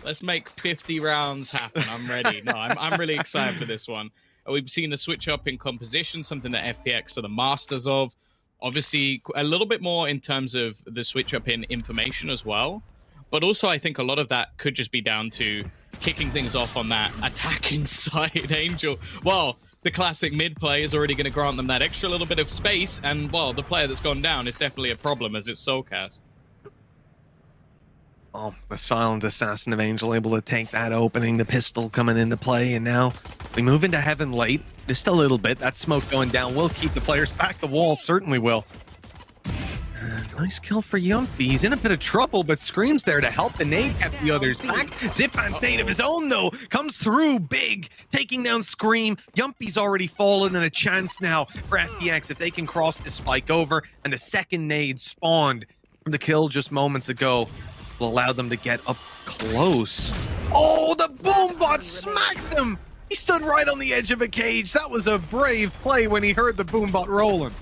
Let's make 50 rounds happen. I'm ready. No, I'm really excited for this one. We've seen the switch up in composition, something that FPX are the masters of. Obviously, a little bit more in terms of the switch up in information as well. But also, I think a lot of that could just be down to kicking things off on that attacking side. Angel, well, the classic mid play is already going to grant them that extra little bit of space. And, well, the player that's gone down is definitely a problem as it's Soulcast. Oh, the silent assassin of Angel able to take that opening, the pistol coming into play, and now we move into heaven late. Just a little bit. That smoke going down will keep the players back. The wall certainly will. Nice kill for Yumpy. He's in a bit of trouble, but Scream's there to help the nade get the others back. Zipan's nade of his own, though, comes through big, taking down Scream. Yumpy's already fallen, and a chance now for FPX if they can cross the spike over, and the second nade spawned from the kill just moments ago will allow them to get up close. Oh, the boom bot smacked him! He stood right on the edge of a cage. That was a brave play when he heard the boom bot rolling.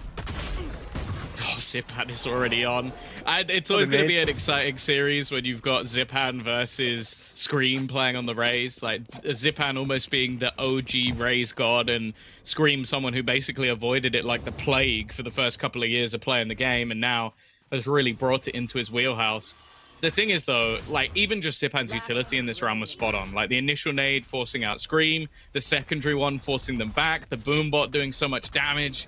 Oh, Zipan is already on. It's always going to be an exciting series when you've got Zipan versus Scream playing on the Raze. Like, Zipan almost being the OG Raze god, and Scream someone who basically avoided it like the plague for the first couple of years of playing the game, and now has really brought it into his wheelhouse. The thing is, though, like, even just Zipan's utility in this round was spot on. Like, the initial nade forcing out Scream, the secondary one forcing them back, the boom bot doing so much damage.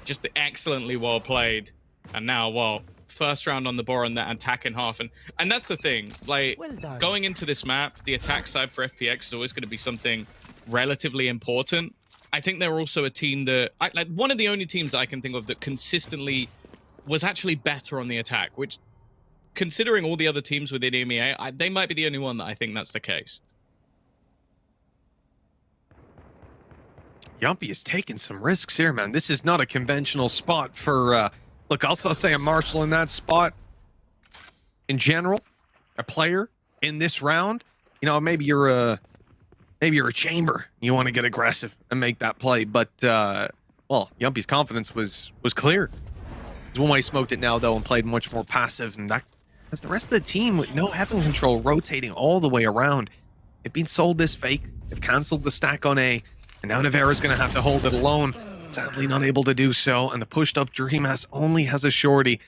Just excellently well played. And now, well, first round on the board on that attack in half. And that's the thing. Like, going into this map, the attack side for FPX is always going to be something relatively important. I think they're also a team that, like, one of the only teams I can think of that consistently was actually better on the attack, which, considering all the other teams within EMEA, they might be the only one that I think that's the case. Yumpy is taking some risks here, man. This is not a conventional spot for, look, I'll say a Marshall in that spot. In general, a player in this round, you know, maybe you're a chamber. You want to get aggressive and make that play, but, well, Yumpy's confidence was clear. There's one way he smoked it now, though, and played much more passive, and that has the rest of the team with no heaven control rotating all the way around. They've been sold this fake. They've canceled the stack on A. And now Navarro's going to have to hold it alone. Sadly not able to do so. And the pushed up Dreamass only has a shorty.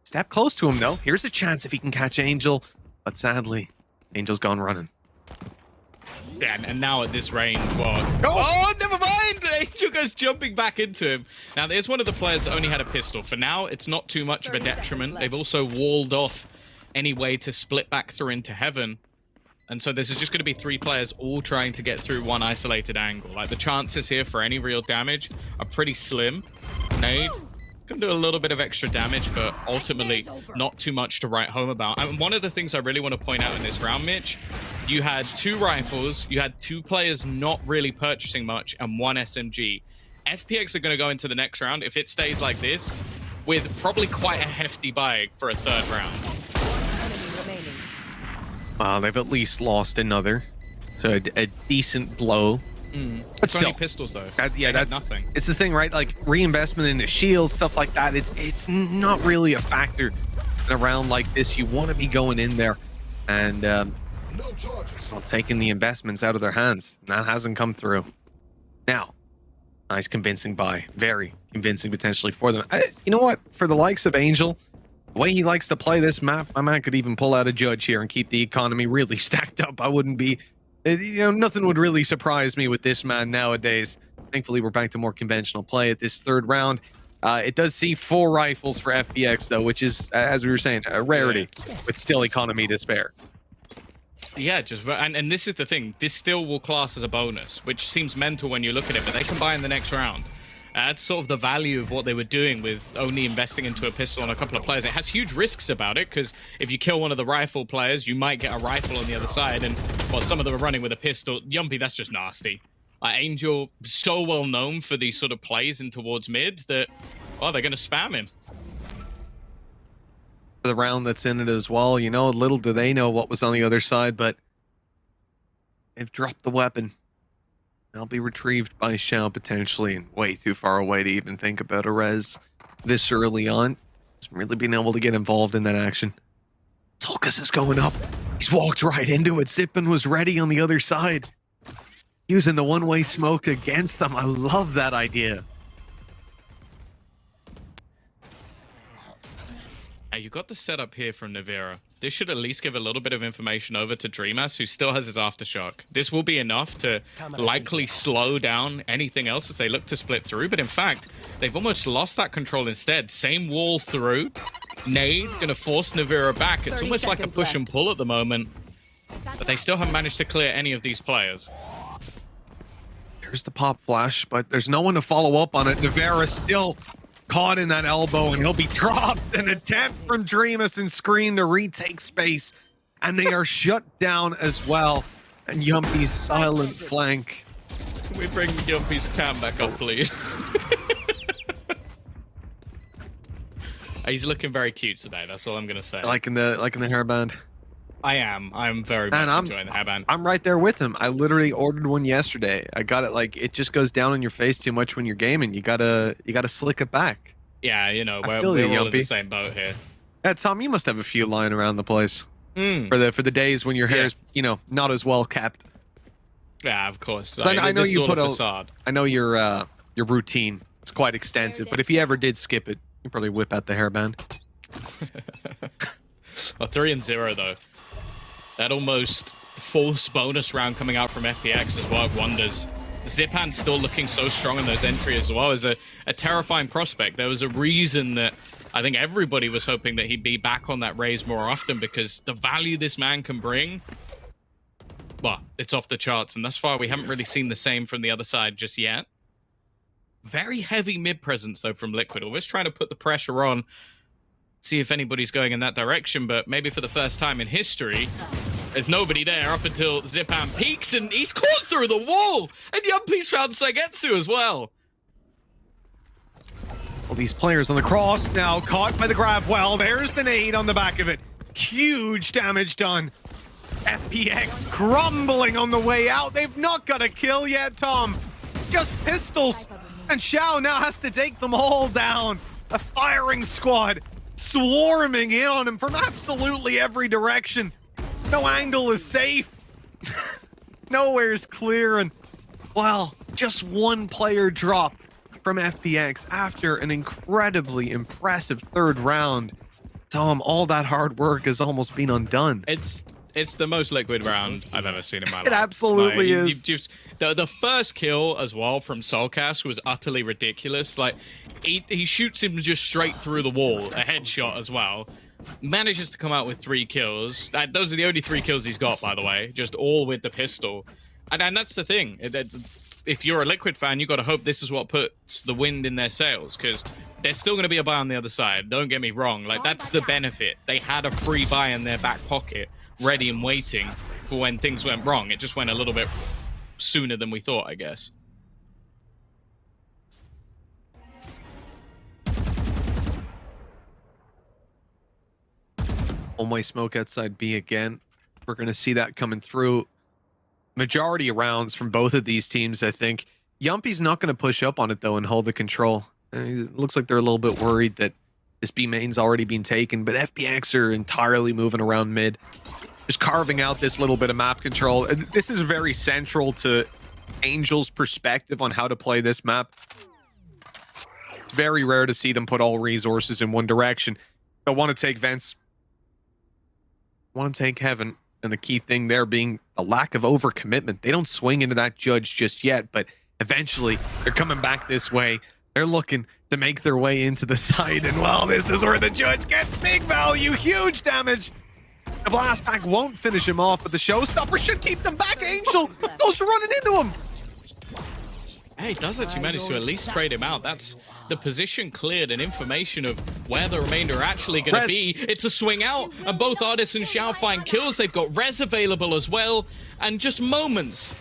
Step close to him, though. Here's a chance if he can catch Angel. But sadly, Angel's gone running. Yeah, and now at this range, well... Oh, never mind! Angel goes jumping back into him. Now, there's one of the players that only had a pistol. For now, it's not too much of a detriment. They've also walled off any way to split back through into heaven. And so this is just going to be three players all trying to get through one isolated angle. Like, the chances here for any real damage are pretty slim. Nade can do a little bit of extra damage, but ultimately not too much to write home about. And one of the things I really want to point out in this round, Mitch, you had two rifles, you had two players not really purchasing much, and one SMG. FPX are going to go into the next round, if it stays like this, with probably quite a hefty buy for a third round. They've at least lost another, so a decent blow. But still, 20 pistols though. Yeah, that's nothing. It's the thing, right? Like, reinvestment into shields, stuff like that. It's not really a factor in a round like this. You want to be going in there and well, taking the investments out of their hands. And that hasn't come through. Now, nice convincing buy, very convincing potentially for them. You know what? For the likes of Angel, the way he likes to play this map, my man could even pull out a judge here and keep the economy really stacked up. I wouldn't be, you know, nothing would really surprise me with this man nowadays. Thankfully, we're back to more conventional play at this third round. It does see 4 rifles for FPX, though, which is, as we were saying, a rarity, but still economy to spare. Yeah, and this is the thing. This still will class as a bonus, which seems mental when you look at it, but they can buy in the next round. That's sort of the value of what they were doing with only investing into a pistol on a couple of players. It has huge risks about it, because if you kill one of the rifle players, you might get a rifle on the other side, and, well, some of them are running with a pistol. Yumpy, that's just nasty. Angel, so well known for these sort of plays in towards mid that, well, they're going to spam him. For the round that's in it as well, you know, little do they know what was on the other side, but they've dropped the weapon. They'll be retrieved by Xiao potentially, and way too far away to even think about a res this early on. Just really being able to get involved in that action. Zulkas is going up. He's walked right into it. Zippin was ready on the other side. Using the one-way smoke against them. I love that idea. You got the setup here from Navira. This should at least give a little bit of information over to Dreamas, who still has his aftershock. This will be enough to likely slow down anything else as they look to split through. But in fact, they've almost lost that control instead. Same wall through. Nade going to force Navira back. It's almost like a push and pull at the moment. But they still haven't managed to clear any of these players. There's the pop flash, but there's no one to follow up on it. Navira still caught in that elbow, and he'll be dropped. An attempt from Dreamas and Screen to retake space, and they are shut down as well. And Yumpy's silent flank. Can we bring Yumpy's cam back up, please? He's looking very cute today. That's all I'm gonna say. Like in the hairband. I am. I'm very much enjoying the hairband. I'm right there with him. I literally ordered one yesterday. I got it. Like, it just goes down on your face too much when you're gaming. You gotta slick it back. Yeah, you know, we're all in the same boat here. Yeah, Tom, you must have a few lying around the place for the days when your hair's not as well kept. Yeah, of course. So I know you put a. I know your routine is quite extensive, but if you ever did skip it, you probably whip out the hairband. Well, 3-0 though. That almost false bonus round coming out from FPX has worked wonders. Zipan's still looking so strong in those entries as well as a terrifying prospect. There was a reason that I think everybody was hoping that he'd be back on that raise more often, because the value this man can bring, well, it's off the charts. And thus far, we haven't really seen the same from the other side just yet. Very heavy mid presence, though, from Liquid. Always trying to put the pressure on, see if anybody's going in that direction, but maybe for the first time in history, there's nobody there up until Zipan peeks, and he's caught through the wall! And Yumpy's found Saigetsu as well. Well, these players on the cross now caught by the grab. Well, there's the nade on the back of it. Huge damage done. FPX crumbling on the way out. They've not got a kill yet, Tom. Just pistols. And Xiao now has to take them all down. A firing squad swarming in on him from absolutely every direction. No angle is safe. Nowhere's clear, and well, just one player dropped from FPX after an incredibly impressive third round. Tom, all that hard work has almost been undone. It's the most Liquid round I've ever seen in my life. It absolutely is. The first kill as well from Soulcast was utterly ridiculous. Like, he shoots him just straight through the wall, a headshot as well. Manages to come out with 3 kills. Those are the only 3 kills he's got, by the way. Just all with the pistol. And that's the thing. If you're a Liquid fan, you've got to hope this is what puts the wind in their sails, because there's still going to be a buy on the other side. Don't get me wrong. Like, that's the benefit. They had a free buy in their back pocket, ready and waiting for when things went wrong. It just went a little bit sooner than we thought, I guess. One-way smoke outside B again. We're going to see that coming through. Majority of rounds from both of these teams, I think. Yumpy's not going to push up on it, though, and hold the control. It looks like they're a little bit worried that this B main's already been taken, but FPX are entirely moving around mid. Just carving out this little bit of map control. This is very central to Angel's perspective on how to play this map. It's very rare to see them put all resources in one direction. They'll want to take vents. Want to take heaven, and the key thing there being a lack of overcommitment. They don't swing into that judge just yet, but eventually they're coming back this way. They're looking to make their way into the side, and well, this is where the judge gets big value, huge damage. The blast pack won't finish him off, but the showstopper should keep them back. Angel goes running into him. Hey, he does actually manage to at least trade him out. That's the position cleared and information of where the remainder are actually going to be. It's a swing out, and both Artis and Xiao find kills. They've got Res available as well. And just moments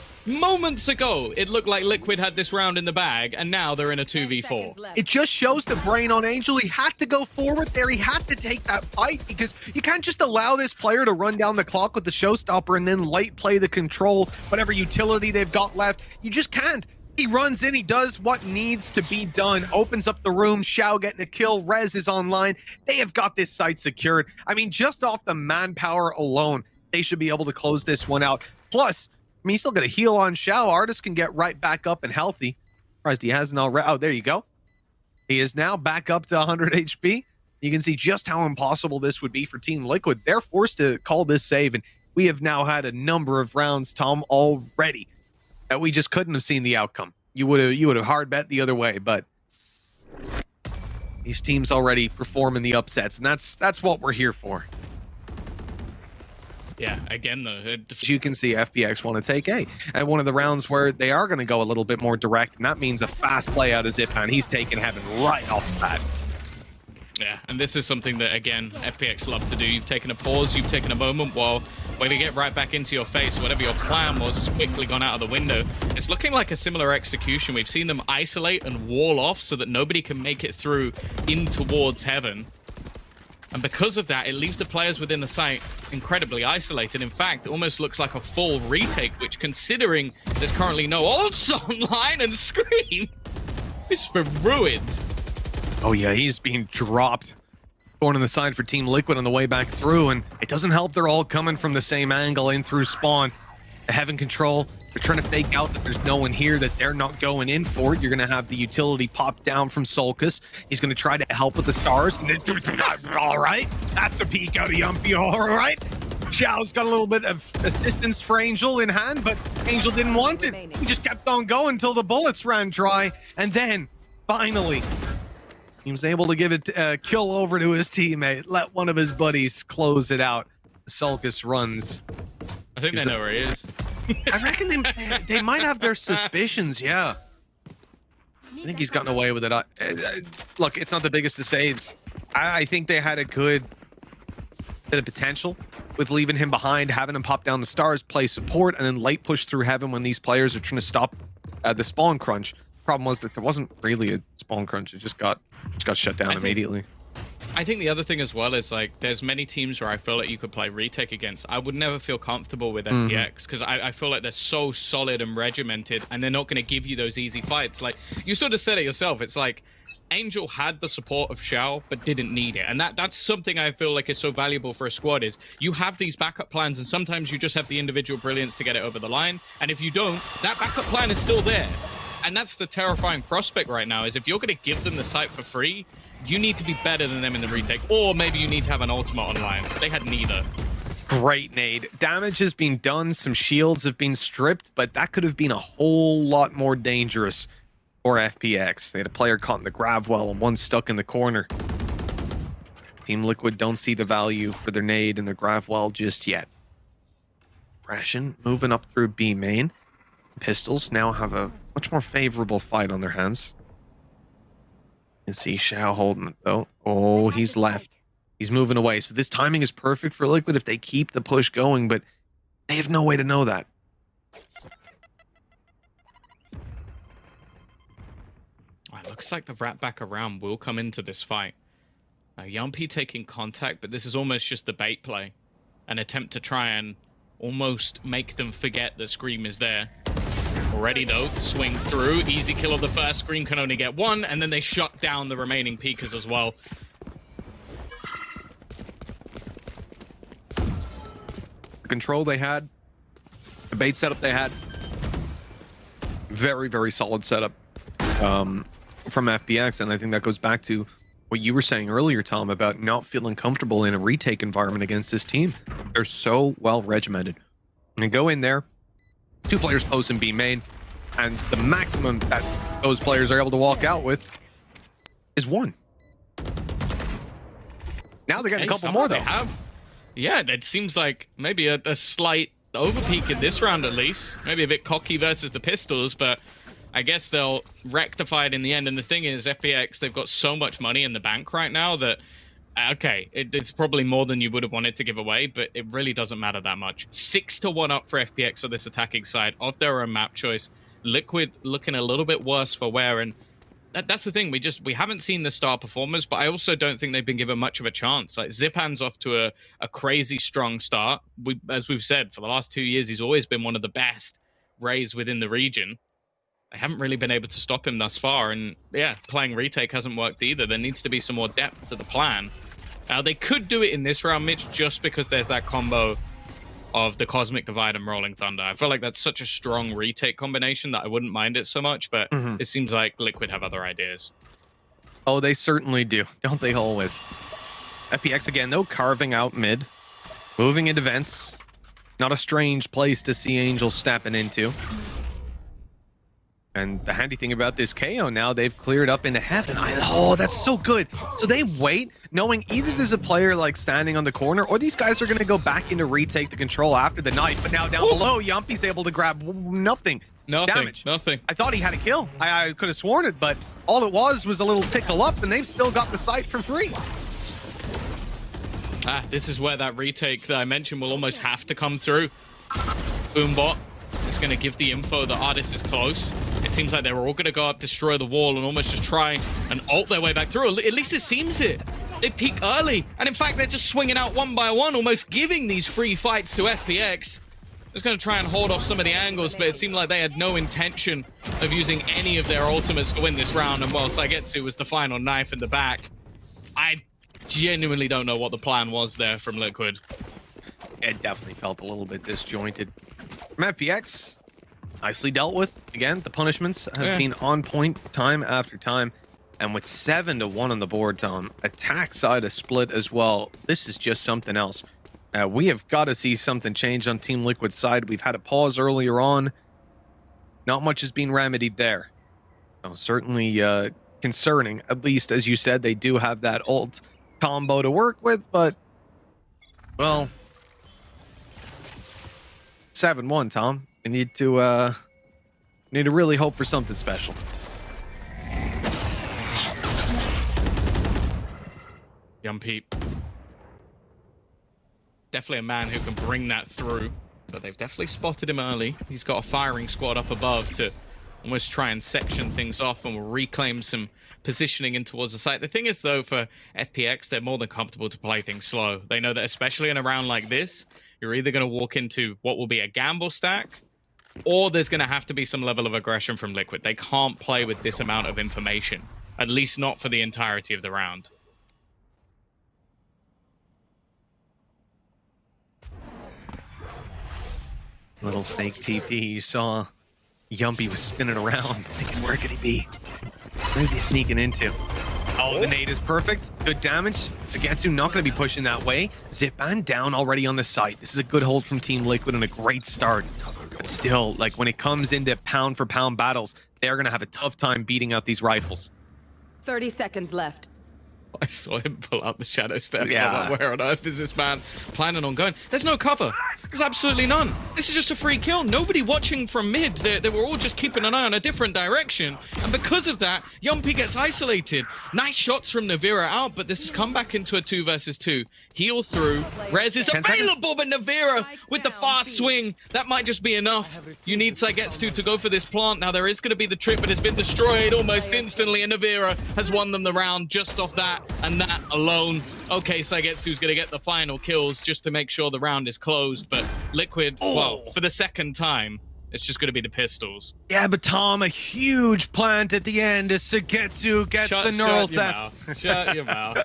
ago, it looked like Liquid had this round in the bag, and now they're in a 2v4. It just shows the brain on Angel. He had to go forward there. He had to take that fight, because you can't just allow this player to run down the clock with the showstopper and then light play the control, whatever utility they've got left. You just can't. He runs in, he does what needs to be done, opens up the room, Xiao getting a kill, Rez is online. They have got this site secured. I mean, just off the manpower alone, they should be able to close this one out. Plus, I mean, he's still got a heal on Xiao. Artist can get right back up and healthy. Surprised he hasn't already. Oh, there you go. He is now back up to 100 HP. You can see just how impossible this would be for Team Liquid. They're forced to call this save, and we have now had a number of rounds, Tom, already that we just couldn't have seen the outcome. You would have hard bet the other way, but these teams already performing the upsets, and that's what we're here for. Yeah, again though, as you can see, FPX want to take A at one of the rounds where they are going to go a little bit more direct, and that means a fast play out of Zipan. He's taking Heaven right off the bat. Yeah, and this is something that, again, FPX love to do. You've taken a pause, you've taken a moment while they get right back into your face. Whatever your plan was has quickly gone out of the window. It's looking like a similar execution. We've seen them isolate and wall off so that nobody can make it through in towards Heaven. And because of that, it leaves the players within the site incredibly isolated. In fact, it almost looks like a full retake, which, considering there's currently no ults online and Scream, is for ruined. Oh yeah, he's being dropped. Going on the side for Team Liquid on the way back through, and it doesn't help they're all coming from the same angle in through spawn. The Heaven control, they're trying to fake out that there's no one here, that they're not going in for it. You're going to have the utility pop down from Solkus. He's going to try to help with the stars. All right, that's a peek out of Yumpy. All right. Xiao's got a little bit of assistance for Angel in hand, but Angel didn't want it. He just kept on going until the bullets ran dry, and then finally he was able to give it a kill over to his teammate, let one of his buddies close it out. Solkus runs. I think they know where he is. I reckon they might have their suspicions, yeah. I think he's gotten away with it. Look, it's not the biggest of saves. I think they had a good bit of potential with leaving him behind, having him pop down the stars, play support, and then late push through Heaven when these players are trying to stop the spawn crunch. Problem was that there wasn't really a spawn crunch. It just got shut down immediately. I think the other thing as well is, like, there's many teams where I feel like you could play retake against. I would never feel comfortable with FPX because I feel like they're so solid and regimented, and they're not going to give you those easy fights. Like, you sort of said it yourself. It's like Angel had the support of Xiao but didn't need it, and that's something I feel like is so valuable for a squad. Is you have these backup plans, and sometimes you just have the individual brilliance to get it over the line, and if you don't, that backup plan is still there. And that's the terrifying prospect right now, is if you're going to give them the site for free, you need to be better than them in the retake, or maybe you need to have an ultimate online. They had neither. Great nade. Damage has been done, some shields have been stripped, but that could have been a whole lot more dangerous for FPX. They had a player caught in the grab well and one stuck in the corner. Team Liquid don't see the value for their nade and their grab well just yet. Ration moving up through B main. Pistols now have a much more favorable fight on their hands. You can see Xiao holding it though. Oh, he's left. He's moving away. So this timing is perfect for Liquid if they keep the push going, but they have no way to know that. It looks like the wrap back around will come into this fight. Now, Yumpy taking contact, but this is almost just the bait play. An attempt to try and almost make them forget that Scream is there. Already though, swing through, easy kill of the first. Scream can only get one, and then they shut down the remaining peekers as well. The control they had, the bait setup they had, very, very solid setup from FPX, and I think that goes back to what you were saying earlier, Tom, about not feeling comfortable in a retake environment against this team. They're so well regimented. And go in there, 2 players post in B main, and the maximum that those players are able to walk out with is 1. Now they got a couple more though. Yeah, it seems like maybe a slight overpeak in this round at least. Maybe a bit cocky versus the pistols, but I guess they'll rectify it in the end. And the thing is, FPX, they've got so much money in the bank right now that, okay, it's probably more than you would have wanted to give away, but it really doesn't matter that much. 6-1 up for FPX on this attacking side of their own map choice. Liquid looking a little bit worse for wear, and that's the thing. We haven't seen the star performers, but I also don't think they've been given much of a chance. Like, Zipan's off to a crazy strong start. As we've said, for the last 2 years, he's always been one of the best Rays within the region. They haven't really been able to stop him thus far, and yeah, playing retake hasn't worked either. There needs to be some more depth to the plan. Now, they could do it in this round, Mitch, just because there's that combo of the Cosmic Divide and Rolling Thunder. I feel like that's such a strong retake combination that I wouldn't mind it so much, but it seems like Liquid have other ideas. Oh, they certainly do. Don't they always? FPX again, though, carving out mid. Moving into vents. Not a strange place to see Angel stepping into. And the handy thing about this KO now, they've cleared up into heaven. Oh, that's so good. So they wait, knowing either there's a player like standing on the corner, or these guys are going to go back in to retake the control after the knife. But now down below, Yumpy's able to grab nothing. Damage. Nothing. I thought he had a kill. I could have sworn it, but all it was a little tickle up, and they've still got the site for free. This is where that retake that I mentioned will almost have to come through. Boombot is going to give the info the artist is close. It seems like they're all going to go up, destroy the wall, and almost just try and ult their way back through. At least it seems it. They peak early, and in fact, they're just swinging out one by one, almost giving these free fights to FPX. Just going to try and hold off some of the angles, but it seemed like they had no intention of using any of their ultimates to win this round, and while Saigetsu was the final knife in the back, I genuinely don't know what the plan was there from Liquid. It definitely felt a little bit disjointed. From FPX, nicely dealt with. Again, the punishments have been on point time after time. And with 7-1 on the board, Tom, attack side is split as well. This is just something else. We have got to see something change on Team Liquid's side. We've had a pause earlier on. Not much has been remedied there. Oh, certainly concerning. At least, as you said, they do have that ult combo to work with, but, well, 7-1, Tom. We need to really hope for something special. Yumpy. Definitely a man who can bring that through, but they've definitely spotted him early. He's got a firing squad up above to almost try and section things off and will reclaim some positioning in towards the site. The thing is, though, for FPX, they're more than comfortable to play things slow. They know that especially in a round like this, you're either going to walk into what will be a gamble stack, or there's going to have to be some level of aggression from Liquid. They can't play with this amount of information, at least not for the entirety of the round. Little fake TP. You saw Yumpy was spinning around, thinking, where could he be? Where's he sneaking into? Oh, the nade is perfect. Good damage. Saigetsu not going to be pushing that way. Zipan down already on the site. This is a good hold from Team Liquid and a great start. But still, like, when it comes into pound-for-pound battles, they're going to have a tough time beating out these rifles. 30 seconds left. I saw him pull out the shadow step. Yeah. I'm like, where on earth is this man planning on going? There's no cover. There's absolutely none. This is just a free kill. Nobody watching from mid. They were all just keeping an eye on a different direction. And because of that, Yumpy gets isolated. Nice shots from Navira out, but this has come back into a 2 versus 2. Heal through. Rez is available, but Navira with the fast swing. That might just be enough. You need Saigetsu to go for this plant. Now, there is going to be the trip, but it's been destroyed almost instantly, and Navira has won them the round just off that and that alone. Okay, Saigetsu's going to get the final kills just to make sure the round is closed, but Liquid, well, for the second time, it's just going to be the pistols. Yeah, but Tom, a huge plant at the end as Saigetsu gets the neural theft. Shut your mouth.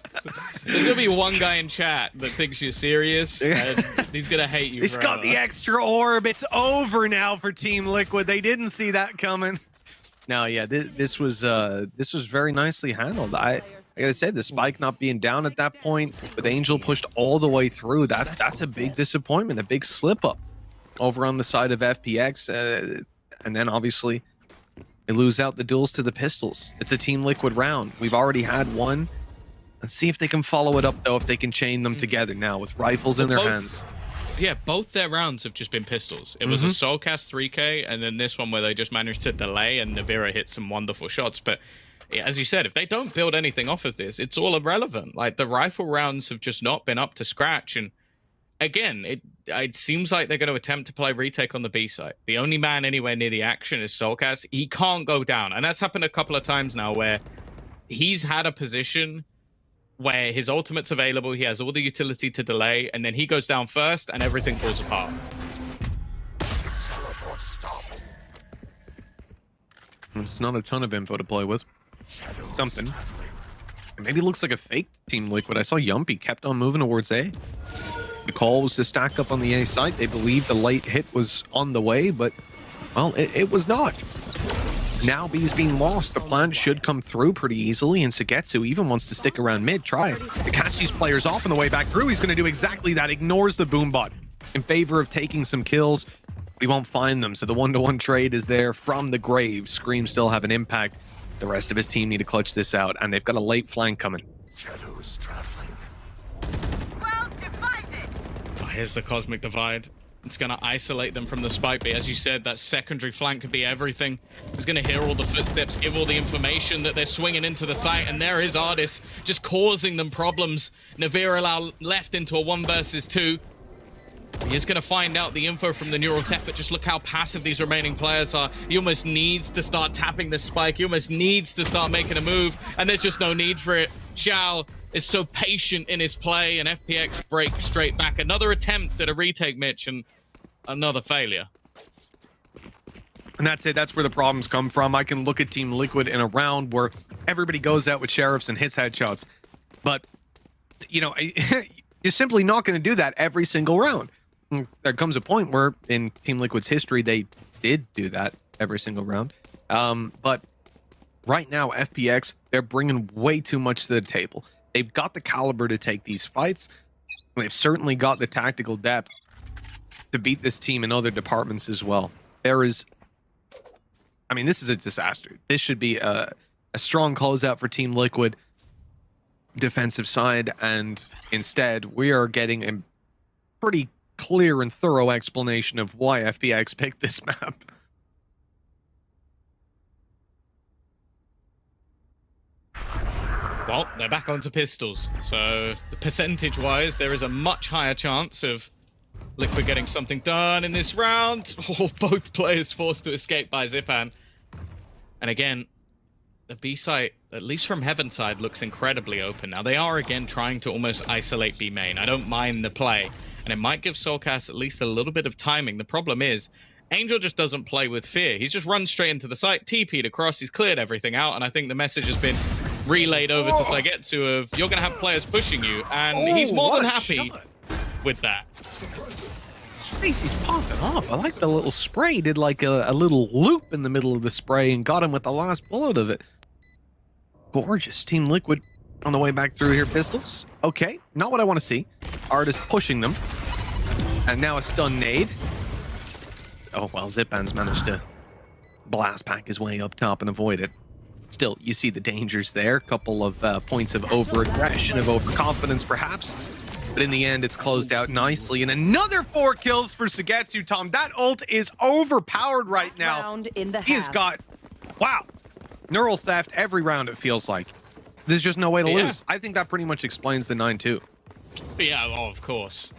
There's going to be one guy in chat that thinks you're serious, and he's going to hate you He's forever. got the extra orb. It's over now for Team Liquid. They didn't see that coming. No, yeah, this was very nicely handled. Like I said, the spike not being down at that point, with Angel pushed all the way through, that's a big disappointment, a big slip up over on the side of FPX. And then obviously they lose out the duels to the pistols. It's a Team Liquid round. We've already had one. Let's see if they can follow it up, though, if they can chain them together now with rifles in their hands. Yeah, both their rounds have just been pistols. It was a Soulcast 3K, and then this one where they just managed to delay, and Navira hit some wonderful shots. But as you said, if they don't build anything off of this, it's all irrelevant. Like, the rifle rounds have just not been up to scratch. And again, it seems like they're going to attempt to play retake on the B side. The only man anywhere near the action is Soulcast. He can't go down. And that's happened a couple of times now where he's had a position where his ultimate's available, he has all the utility to delay, and then he goes down first, and everything falls apart. It's not a ton of info to play with. Something. It maybe looks like a fake Team Liquid. I saw Yumpy kept on moving towards A. The call was to stack up on the A site. They believed the late hit was on the way, but, well, it was not. Now B's being lost. The plant should come through pretty easily, and Sugetsu even wants to stick around mid, try to catch these players off on the way back through. He's going to do exactly that. Ignores the boombot in favor of taking some kills. We won't find them, so the one-to-one trade is there from the grave. Scream still have an impact. The rest of his team need to clutch this out, and they've got a late flank coming. Shadows traveling. Well divided. Oh, here's the Cosmic Divide. It's going to isolate them from the spike, but as you said, that secondary flank could be everything. He's going to hear all the footsteps, give all the information that they're swinging into the site, and there is Artis just causing them problems. Navir allow left into a 1 versus 2. He's going to find out the info from the neural theft, but just look how passive these remaining players are. He almost needs to start tapping the spike. He almost needs to start making a move, and there's just no need for it. Xiao is so patient in his play, and FPX breaks straight back. Another attempt at a retake, Mitch, and another failure. And that's it. That's where the problems come from. I can look at Team Liquid in a round where everybody goes out with sheriffs and hits headshots. But, you know, you're simply not going to do that every single round. There comes a point where in Team Liquid's history, they did do that every single round. But right now, FPX, they're bringing way too much to the table. They've got the caliber to take these fights. They've certainly got the tactical depth to beat this team in other departments as well. There is, I mean, this is a disaster. This should be a strong closeout for Team Liquid defensive side, and instead we are getting a pretty clear and thorough explanation of why FPX picked this map. Well, they're back onto pistols, so the percentage-wise, there is a much higher chance of Liquid getting something done in this round. Oh, both players forced to escape by Zipan. And again, the B site, at least from Heaven side, looks incredibly open. Now, they are again trying to almost isolate B main. I don't mind the play, and it might give Soulcast at least a little bit of timing. The problem is, Angel just doesn't play with fear. He's just run straight into the site, TP'd across, he's cleared everything out, and I think the message has been relayed over to Saigetsu of, you're going to have players pushing you, and he's more than happy with that. He's popping off. I like the little spray. Did like a little loop in the middle of the spray and got him with the last bullet of it. Gorgeous. Team Liquid on the way back through here. Pistols. Okay, not what I want to see. Artis pushing them. And now a stun nade. Oh, well, Zipan's managed to blast pack his way up top and avoid it. Still, you see the dangers there. Couple of points of over-aggression, of overconfidence, perhaps. But in the end, it's closed out nicely. And another 4 kills for Sugetsu, Tom. That ult is overpowered right now. He's got, wow, neural theft every round, it feels like. There's just no way to lose. I think that pretty much explains the 9-2. Yeah, oh, of course.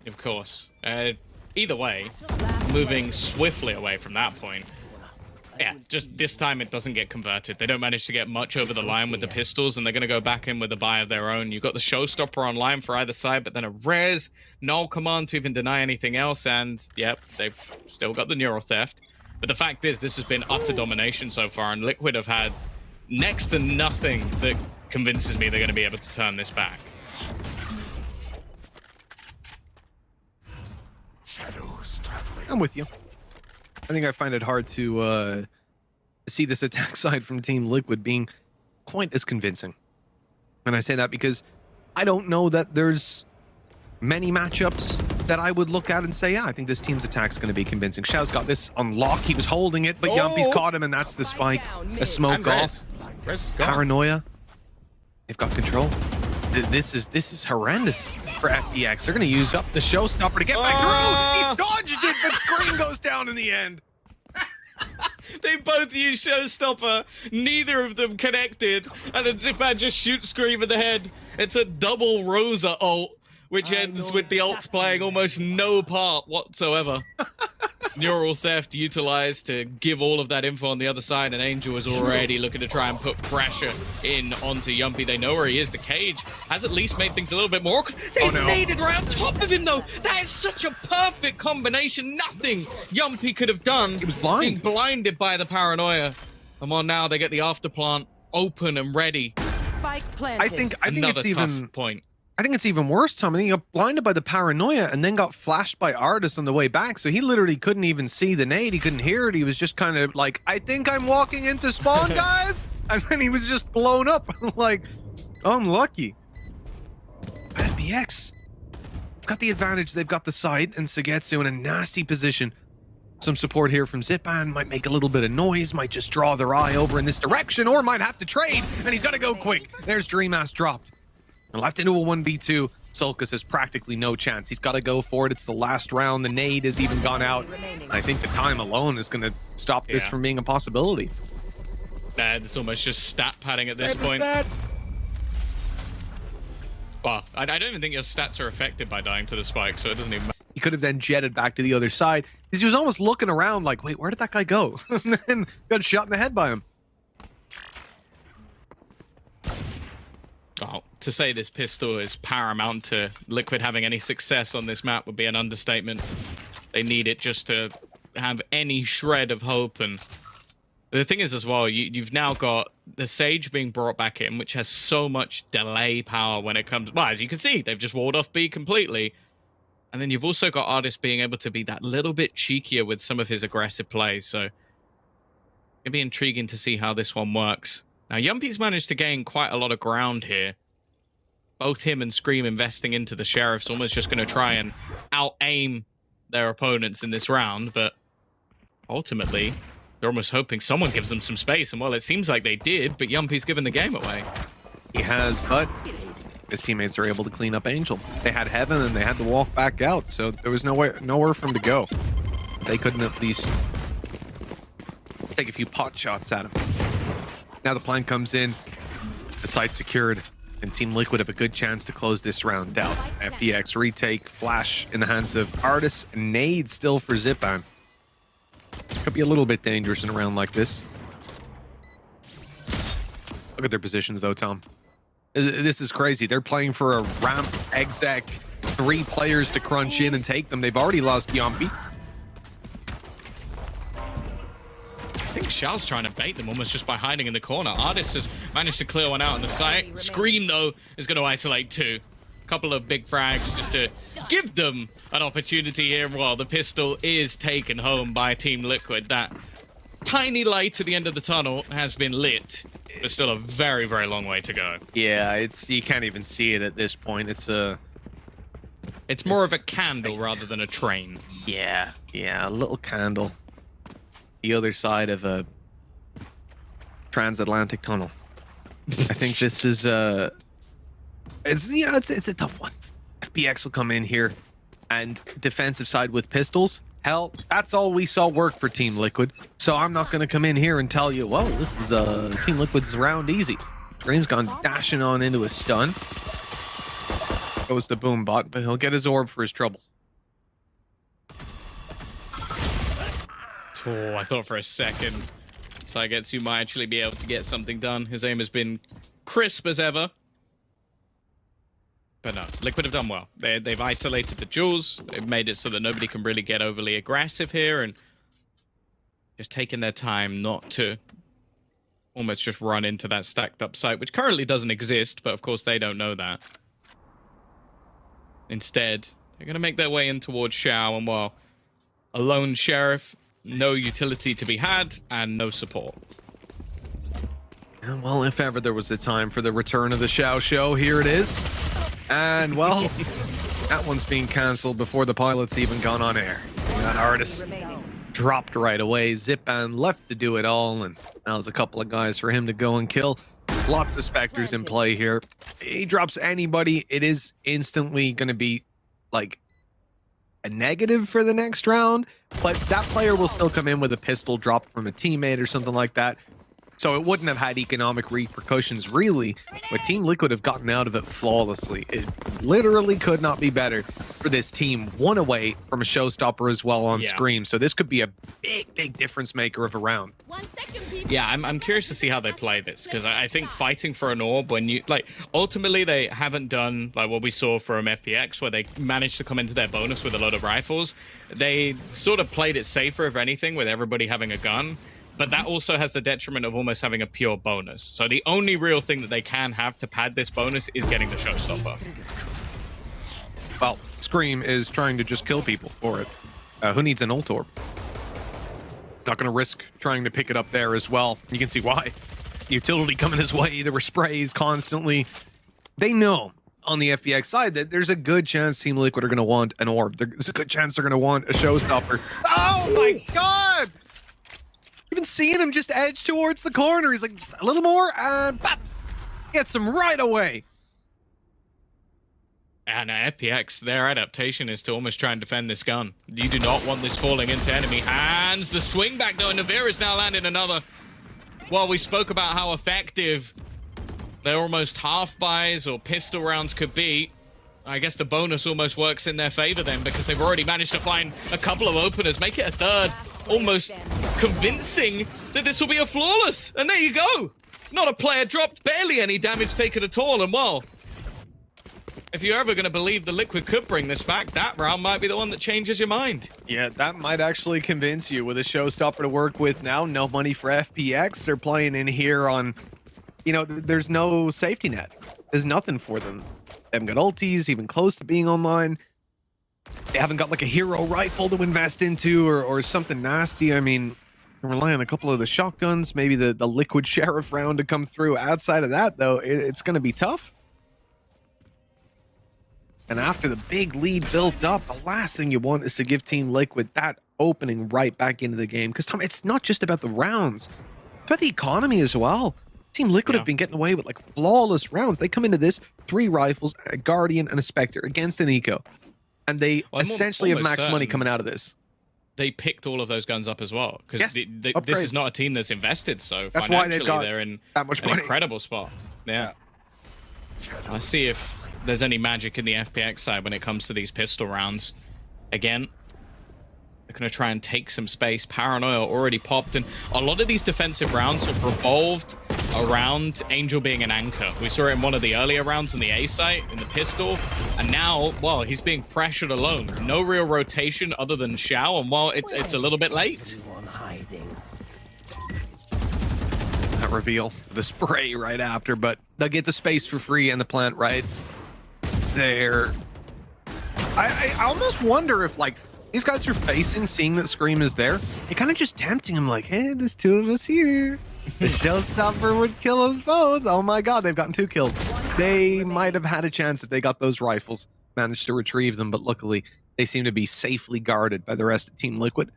Of course. Either way, moving swiftly away from that point. Yeah, just this time it doesn't get converted. They don't manage to get much over the line with the pistols, and they're going to go back in with a buy of their own. You've got the showstopper online for either side, but then a res, null command to even deny anything else, and yep, they've still got the neural theft. But the fact is, this has been utter domination so far, and Liquid have had next to nothing that convinces me they're going to be able to turn this back. Shadows traveling. I'm with you. I think I find it hard to see this attack side from Team Liquid being quite as convincing. And I say that because I don't know that there's many matchups that I would look at and say, yeah, I think this team's attack is going to be convincing. Xiao's got this on lock. He was holding it, but Yumpy's caught him, and that's the spike. A smoke off. Paranoia. They've got control. This is horrendous for FPX. They're going to use up the showstopper to get back through. He dodged it, but Screen goes down in the end. They both use showstopper. Neither of them connected. And then Zipan just shoots Scream in the head. It's a double Rosa ult, which ends with the ults playing almost no part whatsoever. Neural theft utilized to give all of that info on the other side, and Angel is already looking to try and put pressure in onto Yumpy. They know where he is. The cage has at least made things a little bit more. They've naded right on top of him, though. That is such a perfect combination. Nothing Yumpy could have done. He was blind. Being blinded by the paranoia. Come on now, they get the afterplant open and ready. Spike planted. I think Another it's tough even point. I think it's even worse, Tom. I think he got blinded by the paranoia and then got flashed by Artis on the way back. So he literally couldn't even see the nade. He couldn't hear it. He was just kind of like, I think I'm walking into spawn, guys. And then he was just blown up. Like, unlucky. FPX. They've got the advantage. They've got the side, and Sagetsu in a nasty position. Some support here from Zipan. Might make a little bit of noise. Might just draw their eye over in this direction, or might have to trade. And he's got to go quick. There's Dreamass dropped. And left into a 1v2. Sulcus has practically no chance. He's got to go for it. It's the last round. The nade has even gone out. I think the time alone is going to stop this from being a possibility. It's almost just stat padding at this point. Well, I don't even think your stats are affected by dying to the spike, so it doesn't even matter. He could have then jetted back to the other side because he was almost looking around like, wait, where did that guy go? And then got shot in the head by him. Oh, to say this pistol is paramount to Liquid having any success on this map would be an understatement. They need it just to have any shred of hope. And the thing is as well, you've now got the Sage being brought back in, which has so much delay power when it comes... Well, as you can see, they've just walled off B completely. And then you've also got Artis being able to be that little bit cheekier with some of his aggressive plays. So it'll be intriguing to see how this one works. Now, Yumpy's managed to gain quite a lot of ground here. Both him and Scream investing into the Sheriff's almost just going to try and out-aim their opponents in this round. But ultimately, they're almost hoping someone gives them some space. And, well, it seems like they did, but Yumpy's given the game away. He has, but his teammates are able to clean up Angel. They had Heaven, and they had to walk back out. So there was nowhere for him to go. They couldn't at least take a few pot shots at him. Now the plan comes in, the site's secured, and Team Liquid have a good chance to close this round out. FPX retake, flash in the hands of Artis, and nade still for Zipan. Could be a little bit dangerous in a round like this. Look at their positions though, Tom. This is crazy. They're playing for a ramp exec, 3 players to crunch in and take them. They've already lost Yumpy. I think Xiao's trying to bait them almost just by hiding in the corner. Artis has managed to clear one out on the site. Scream, though, is going to isolate 2. A couple of big frags just to give them an opportunity here while the pistol is taken home by Team Liquid. That tiny light at the end of the tunnel has been lit. There's still a very, very long way to go. Yeah, you can't even see it at this point. It's more of a candle rather than a train. Yeah, a little candle. The other side of a transatlantic tunnel. I think this is it's a tough one. FPX will come in here, and defensive side with pistols. Hell, that's all we saw work for Team Liquid. So I'm not going to come in here and tell you, well, this is Team Liquid's round easy. Dream's gone dashing on into a stun. Goes the boom bot, but he'll get his orb for his troubles. Oh, I thought for a second Saigetsu might actually be able to get something done. His aim has been crisp as ever. But no, Liquid have done well. They've isolated the jewels. They've made it so that nobody can really get overly aggressive here, and just taking their time not to almost just run into that stacked up site, which currently doesn't exist, but of course they don't know that. Instead, they're going to make their way in towards Xiao, and while a lone Sheriff, no utility to be had, and no support. And well, if ever there was a time for the return of the Xiao show, here it is. And well, that one's being cancelled before the pilot's even gone on air. That artist dropped right away. Zipan left to do it all, and that was a couple of guys for him to go and kill. Lots of Spectres in play here. He drops anybody, it is instantly going to be like a negative for the next round, but that player will still come in with a pistol dropped from a teammate or something like that. So it wouldn't have had economic repercussions, really, but Team Liquid have gotten out of it flawlessly. It literally could not be better for this team. 1 away from a showstopper as well on Scream. So this could be a big difference maker of a round. Yeah, I'm curious to see how they play this, because I think fighting for an orb, when you, like, ultimately they haven't done, like, what we saw from FPX, where they managed to come into their bonus with a load of rifles. They sort of played it safer, if anything, with everybody having a gun. But that also has the detriment of almost having a pure bonus. So the only real thing that they can have to pad this bonus is getting the showstopper. Well, Scream is trying to just kill people for it. Who needs an ult orb? Not going to risk trying to pick it up there as well. You can see why. Utility coming his way. There were sprays constantly. They know on the FPX side that there's a good chance Team Liquid are going to want an orb. There's a good chance they're going to want a showstopper. Oh my god! Even seeing him just edge towards the corner. He's like, just a little more, and bap! Gets him right away. And FPX, their adaptation is to almost try and defend this gun. You do not want this falling into enemy hands. The swing back though, and Navira's now landed another. Well, we spoke about how effective their almost half buys or pistol rounds could be. I guess the bonus almost works in their favor then, because they've already managed to find a couple of openers, make it a third, almost convincing that this will be a flawless. And there you go. Not a player dropped, barely any damage taken at all. And well, if you're ever going to believe the Liquid could bring this back, that round might be the one that changes your mind. Yeah, that might actually convince you with a showstopper to work with now. No money for FPX. They're playing in here on, you know, there's no safety net. There's nothing for them. They haven't got ultis, even close to being online. They haven't got like a hero rifle to invest into or something nasty. I mean, they're relying on a couple of the shotguns, maybe the Liquid Sheriff round to come through. Outside of that, though, it's going to be tough. And after the big lead built up, the last thing you want is to give Team Liquid that opening right back into the game. Because, Tom, it's not just about the rounds. It's about the economy as well. Team Liquid have been getting away with, like, flawless rounds. They come into this, 3 rifles, a Guardian, and a Spectre against an Eco. And they essentially have max money coming out of this. They picked all of those guns up as well. Because Yes, this is not a team that's invested, so that's financially why they've got they're in that much an money. incredible spot. Yeah. Let's see if there's any magic in the FPX side when it comes to these pistol rounds. Again, they're going to try and take some space. Paranoia already popped, and a lot of these defensive rounds have revolved around Angel being an anchor. We saw it in one of the earlier rounds in the A site, in the pistol, and now, well, he's being pressured alone. No real rotation other than Xiao, and well, it's a little bit late. That reveal, the spray right after, but they'll get the space for free and the plant right there. I almost wonder if, like, these guys are facing, seeing that Scream is there, you're kind of just tempting him, like, hey, there's 2 of us here. The showstopper would kill us both. Oh my god, they've gotten 2 kills. They might have had a chance if they got those rifles, managed to retrieve them, but luckily they seem to be safely guarded by the rest of Team Liquid.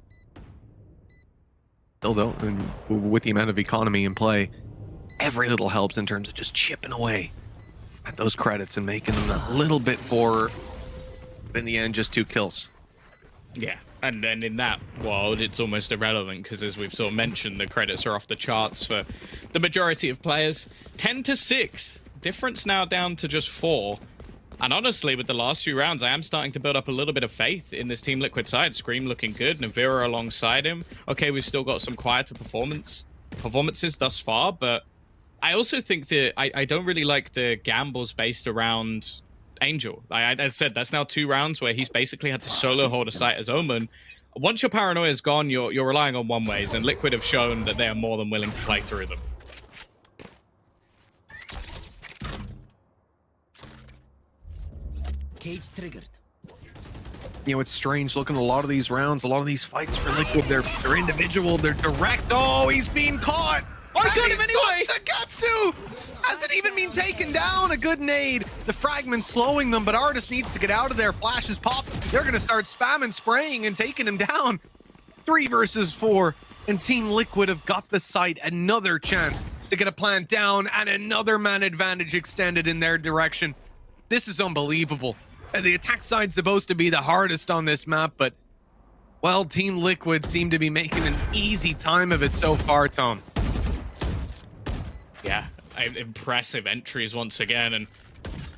Still though, and with the amount of economy in play, every little helps in terms of just chipping away at those credits and making them a little bit poorer. But in the end, just 2 kills. Yeah, and then in that world, it's almost irrelevant because, as we've sort of mentioned, the credits are off the charts for the majority of players. 10-6, difference now down to just 4. And honestly, with the last few rounds, I am starting to build up a little bit of faith in this Team Liquid side. Scream looking good, Navira alongside him. Okay, we've still got some quieter performances thus far, but I also think that I don't really like the gambles based around Angel. I said that's now 2 rounds where he's basically had to solo hold a site as Omen. Once your paranoia is gone, you're relying on one ways, and Liquid have shown that they are more than willing to play through them. Cage triggered. You know, it's strange looking at a lot of these rounds, a lot of these fights for Liquid. They're individual, they're direct. Oh, he's being caught. Oh, I got him anyway. Sagatsu hasn't even been taken down. A good nade. The fragment slowing them, but Artis needs to get out of there. Flashes pop. They're going to start spamming, spraying, and taking him down. 3 versus 4, and Team Liquid have got the site. Another chance to get a plant down, and another man advantage extended in their direction. This is unbelievable. The attack side's supposed to be the hardest on this map, but, well, Team Liquid seem to be making an easy time of it so far, Tom. Yeah, impressive entries once again, and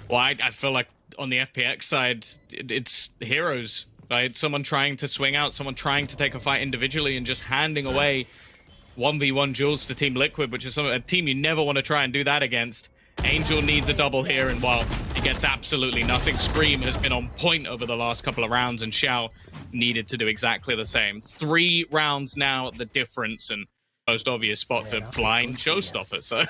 well, I feel like on the FPX side, it's heroes. Right? Someone trying to swing out, someone trying to take a fight individually, and just handing away 1v1 duels to Team Liquid, which is a team you never want to try and do that against. Angel needs a double here, and while he gets absolutely nothing, Scream has been on point over the last couple of rounds, and Xiao needed to do exactly the same. 3 rounds now, the difference, and most obvious spot to blind showstopper. So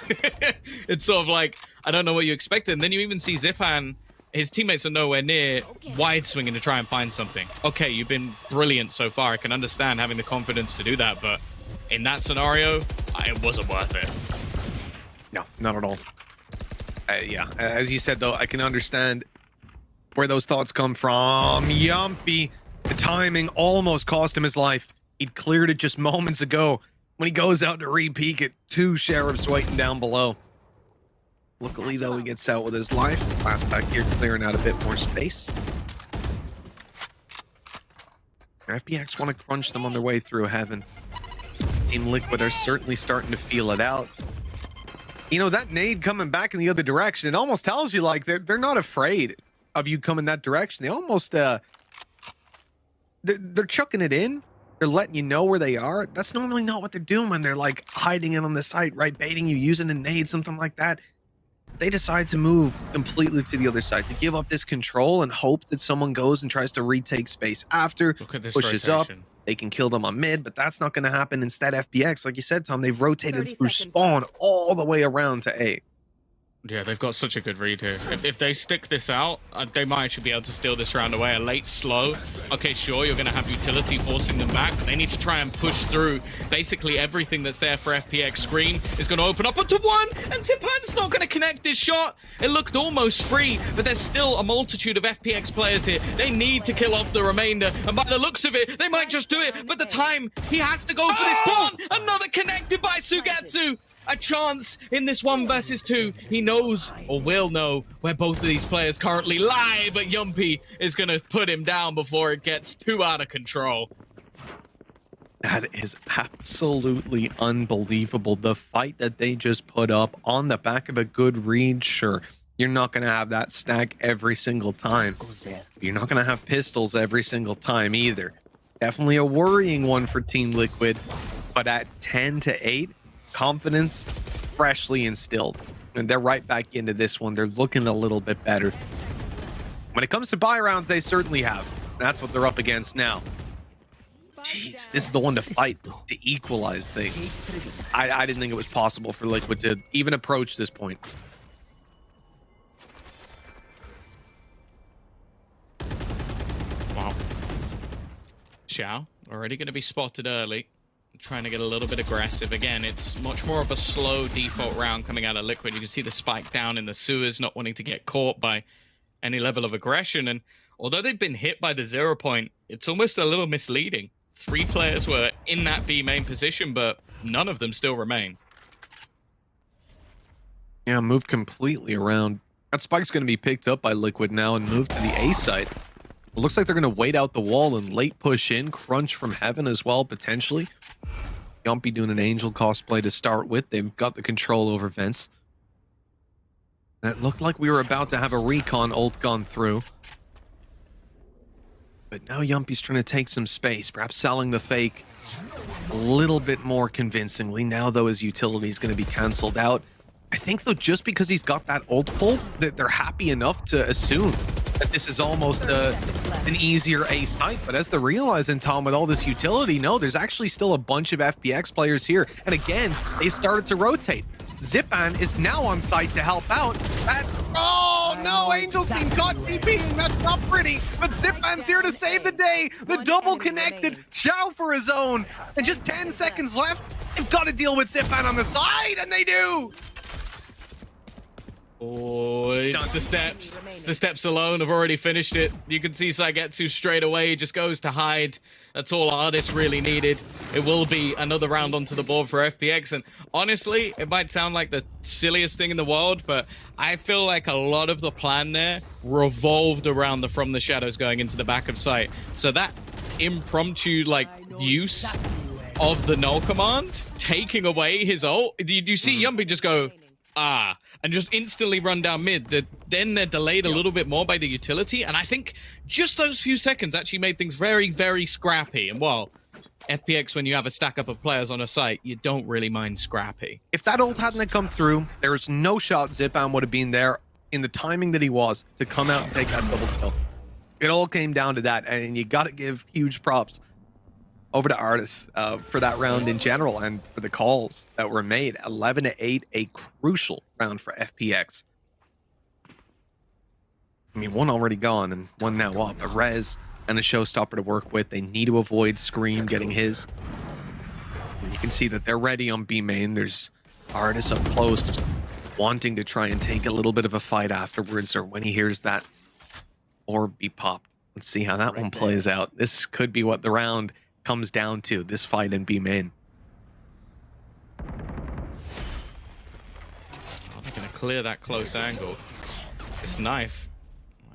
it's sort of like, I don't know what you expected. And then you even see Zipan his teammates are nowhere near wide swinging to try and find something. Okay, you've been brilliant so far. I can understand having the confidence to do that, but in that scenario, it wasn't worth it. No, not at all. Yeah, as you said, though, I can understand where those thoughts come from. Yumpy, the timing almost cost him his life. He'd cleared it just moments ago. When he goes out to re-peek it, 2 sheriffs waiting down below. Luckily, though, he gets out with his life. Last back here, clearing out a bit more space. FPX want to crunch them on their way through heaven. Team Liquid are certainly starting to feel it out. You know, that nade coming back in the other direction, it almost tells you, like, they're not afraid of you coming that direction. They almost, they're chucking it in. They're letting you know where they are. That's normally not what they're doing when they're, like, hiding it on the site, right? Baiting you, using a nade, something like that. They decide to move completely to the other side, to give up this control and hope that someone goes and tries to retake space after, pushes rotation up. They can kill them on mid, but that's not going to happen. Instead, FPX, like you said, Tom, they've rotated through spawn all the way around to A. Yeah, they've got such a good read here. If they stick this out, they might actually be able to steal this round away. A late slow. Okay, sure, you're going to have utility forcing them back, but they need to try and push through. Basically, everything that's there for FPX. Screen is going to open up onto one, and Zipan's not going to connect this shot. It looked almost free, but there's still a multitude of FPX players here. They need to kill off the remainder, and by the looks of it, they might just do it. But the time, he has to go for this bomb. Another connected by Sugetsu. A chance in this 1 versus 2. He knows, or will know, where both of these players currently lie, but Yumpy is going to put him down before it gets too out of control. That is absolutely unbelievable. The fight that they just put up on the back of a good read, sure, you're not going to have that stack every single time. You're not going to have pistols every single time either. Definitely a worrying one for Team Liquid, but at 10-8, confidence freshly instilled, and they're right back into this one. They're looking a little bit better. When it comes to buy rounds, they certainly have. That's what they're up against now. Jeez, this is the one to fight, to equalize things. I didn't think it was possible for Liquid to even approach this point. Wow. Xiao already going to be spotted early. Trying to get a little bit aggressive. Again, it's much more of a slow default round coming out of Liquid. You can see the spike down in the sewers, not wanting to get caught by any level of aggression. And although they've been hit by the 0 point, it's almost a little misleading. 3 players were in that B main position, but none of them still remain. Yeah, moved completely around. That spike's going to be picked up by Liquid now and moved to the A side. It looks like they're going to wait out the wall and late push in, crunch from heaven as well, potentially. Yumpy doing an Angel cosplay to start with. They've got the control over vents. And it looked like we were about to have a recon ult gone through. But now Yumpy's trying to take some space, perhaps selling the fake a little bit more convincingly. Now, though, his utility is going to be canceled out. I think, though, just because he's got that ult pull, that they're happy enough to assume that this is almost an easier ace type. But as they're realizing, Tom, with all this utility, no, there's actually still a bunch of FPX players here. And again, they started to rotate. Zipan is now on site to help out. Oh no, Angel's being caught TPing. That's not pretty. But Zipan's here to save the day. The double connected. Xiao for his own. And just 10 seconds left. They've got to deal with Zipan on the side, and they do. Oh, it's the steps. The steps alone have already finished it. You can see Saigetsu straight away just goes to hide. That's all Artist really needed. It will be another round onto the board for FPX. And honestly, it might sound like the silliest thing in the world, but I feel like a lot of the plan there revolved around the From the Shadows going into the back of sight. So that impromptu, like, use of the null command, taking away his ult. You see Yumpy just go, and just instantly run down mid. Then they're delayed a little bit more by the utility, and I think just those few seconds actually made things very, very scrappy. And while FPX, when you have a stack up of players on a site, you don't really mind scrappy. If that ult hadn't come through, there's no shot Zipan would have been there in the timing that he was to come out and take that double kill. It all came down to that, and you got to give huge props over to Artis for that round in general and for the calls that were made. 11-8, a crucial round for FPX. I mean, one already gone and one now up. A res and a showstopper to work with. They need to avoid Scream getting his. And you can see that they're ready on B main. There's Artis up close, just wanting to try and take a little bit of a fight afterwards, or when he hears that orb be popped. Let's see how that one plays out. This could be what the round comes down to, this fight in B main. Oh, they're going to clear that close angle. This knife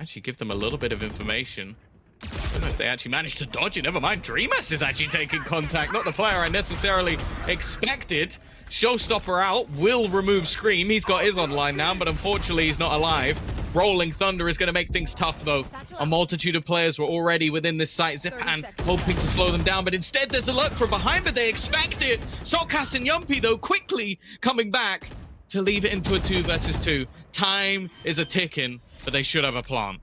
actually give them a little bit of information. I don't know if they actually managed to dodge it. Never mind, Dreamas is actually taking contact. Not the player I necessarily expected. Showstopper out, will remove Scream. He's got his online now, but unfortunately he's not alive. Rolling Thunder is going to make things tough, though. A multitude of players were already within this site. Zipan hoping to slow them down, but instead there's a lurk from behind, but they expect it. Solcast and Yumpy, though, quickly coming back to leave it into a 2 versus 2. Time is a ticking, but they should have a plan.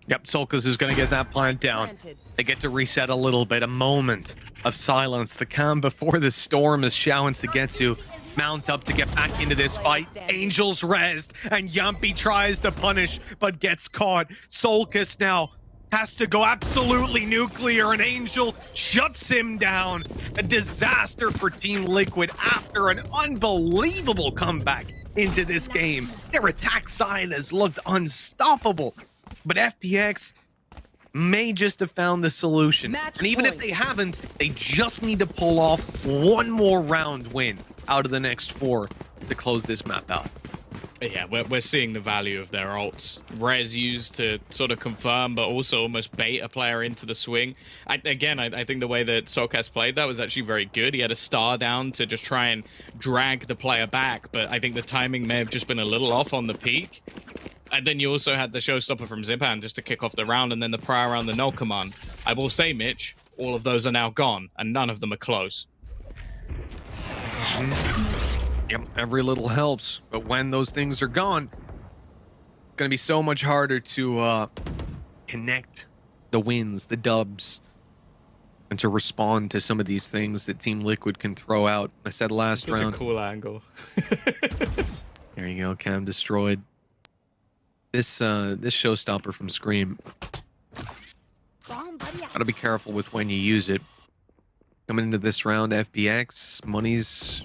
Yep, Solcast is going to get that plant down. They get to reset a little bit, a moment of silence. The calm before the storm as Xiao and Sugetsu mount up to get back into this fight. Angel's rezzed, and Yumpy tries to punish, but gets caught. Solcast now has to go absolutely nuclear, and Angel shuts him down. A disaster for Team Liquid after an unbelievable comeback into this game. Their attack side has looked unstoppable, but FPX may just have found the solution. And even if they haven't, they just need to pull off one more round win out of the next 4 to close this map out. Yeah, we're seeing the value of their ults. Res used to sort of confirm, but also almost bait a player into the swing. I think the way that Solcast played that was actually very good. He had a star down to just try and drag the player back, but I think the timing may have just been a little off on the peak. And then you also had the showstopper from Zipan just to kick off the round, and then the prior round, the null command. I will say, Mitch, all of those are now gone, and none of them are close. Yep, every little helps, but when those things are gone, it's going to be so much harder to connect the wins, the dubs, and to respond to some of these things that Team Liquid can throw out. I said last Such round. a cool angle. There you go, Cam destroyed. This showstopper from Scream. Gotta be careful with when you use it. Coming into this round, FPX, money's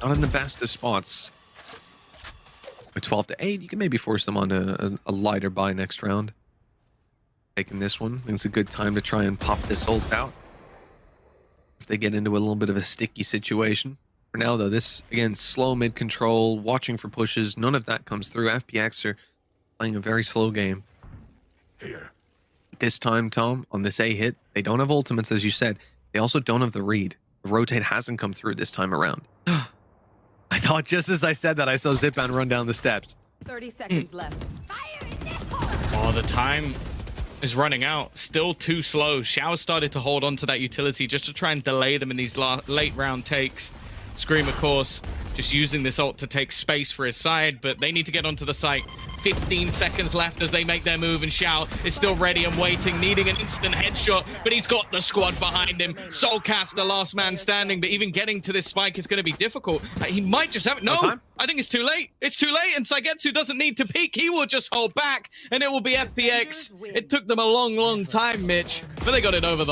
not in the best of spots. With 12 to 8, you can maybe force them on a lighter buy next round. Taking this one, it's a good time to try and pop this ult out. If they get into a little bit of a sticky situation. For now, though, this, again, slow mid control, watching for pushes, none of that comes through. FPX are playing a very slow game. Here. This time, Tom, on this A hit, they don't have ultimates, as you said. They also don't have the read. The rotate hasn't come through this time around. I thought just as I said that, I saw Zipan run down the steps. 30 seconds left. Oh, the time is running out. Still too slow. Xiao started to hold on to that utility just to try and delay them in these late round takes. Scream, of course, just using this ult to take space for his side, but they need to get onto the site. 15 seconds left as they make their move, and Xiao is still ready and waiting, needing an instant headshot, but he's got the squad behind him. Solcast, the last man standing, but even getting to this spike is going to be difficult. He might just have it. No, I think it's too late. It's too late, and Sugetsu doesn't need to peek. He will just hold back, and it will be FPX. It took them a long, long time, Mitch, but they got it over the